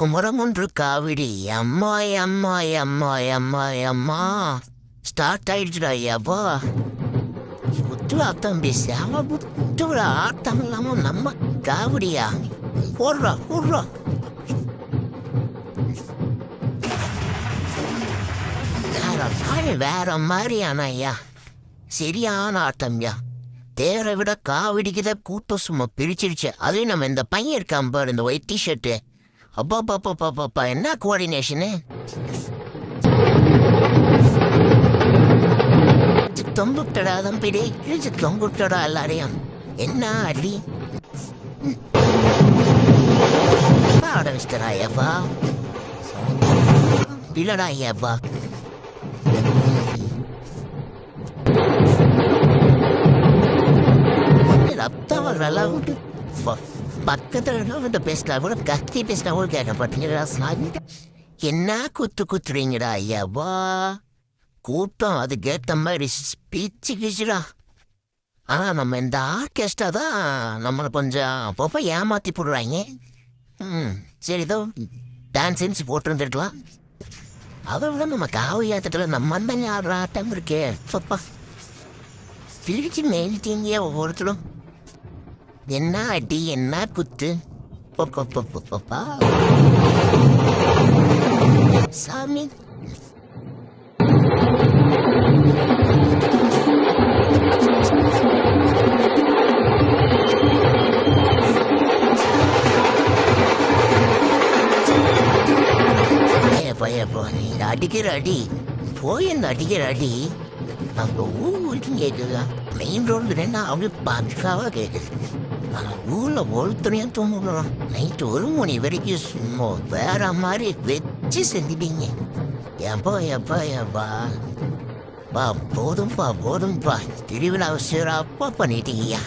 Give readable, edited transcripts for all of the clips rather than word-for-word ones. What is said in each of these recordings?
குமரமுன்று காவிரி அம்மா அம்மா அம்மா அம்மா அம்மா ஸ்டார்ட் ஆயிடுச்சுடா ஐயாப்பா. புத்துடா தம்பி, செம புத்துடா. ஆட்டம் இல்லாம நம்ம காவிரியா போடுறா போடுறா. வேற மாதிரியான ஐயா, சரியான ஆட்டம்யா. தேரை விட காவிடிக்கு தான் கூட்டம் சும்மா பிரிச்சிருச்சு. அதுவும் நம்ம இந்த பையன் இருக்கான் பாரு, இந்த ஒயிட் டிஷர்ட்டு. அப்பா பாப்பா பாப்பாப்பா, என்ன கோஆர்டினேஷனு. தொங்குட்டடா தம்பிடி, கிழிச்சு தொங்குட்டடா எல்லாரையும். என்ன அடி ஆரம்பிச்சிட்டா ஐயாப்பா. இல்லடா ஐயாப்பா, ரத்தம் வர அளவுக்கு பக்கத்துல பேசினா கூட கத்தி பேசினா கூட கேட்க பார்த்தீங்களா. என்ன குத்து குத்துறீங்கடா ஐயாவா. கூட்டம் அதுக்கேற்ற மாதிரி ஸ்பீச்சு கிச்சுடா. ஆனால் நம்ம இந்த ஆர்கெஸ்ட்ரா தான் நம்மளை கொஞ்சம் அப்பப்போ ஏமாற்றி போடுறாங்க. சரி, ஏதோ டான்ஸ் போட்டுருந்துருக்கலாம். அதை விட நம்ம காவி ஆட்டத்தில் நம்ம அந்தங்க ஆடுற ஆட்டம் இருக்கே பப்பா, பிரிச்சு மேலிட்டீங்க ஒவ்வொருத்தரும். என்ன அடி என்ன குத்து பப்பா சாமி. பயப்போ நீங்க அடிக்கிற அடி போய் அந்த அடிக்கிற அடி நம்ம ஊர் வரைக்கும் கேட்குதா. மெயின் ரோடு ரெண்டா அப்படி பக்காவாக கேட்குது. ஆனால் ஊரில் ஒருத்தனையும் தூங்குறோம். நைட்டு 1 மணி வரைக்கும் சும்மா வேற மாதிரி வச்சு செஞ்சுட்டீங்க. ஏப்பா ஏப்பா ஏப்பா பா, போதும்பா போதும்பா. திருவிழா சிறப்பா பண்ணிட்டீங்கய்யா.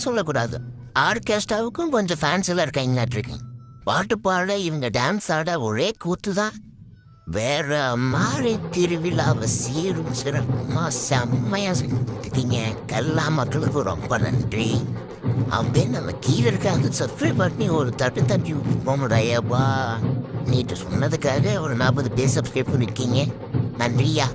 சொல்லக்கூடாது. ஆர்கெஸ்ட்ராவுக்கும் கொஞ்சம் ஃபேன்ஸ் எல்லாம் இருக்காங்க. பாட்டு பாட இவங்க டான்ஸ் ஆட ஒரே கூத்து தான். வேற மாதிரி திருவிழாவை சீரும் சிறப்புமா செம்மையா செஞ்சுட்டீங்க. எல்லா மக்களுக்கும் ரொம்ப நன்றி. அப்படியே நம்ம கீழே இருக்காங்க சப்ஸ்கிரைப் பண்ணி ஒரு தட்டு தட்டி போகணுடையப்பா. நீட்டு சொன்னதுக்காக ஒரு 40 பேர் சப்ஸ்கிரைப் பண்ணிருக்கீங்க. நன்றியா.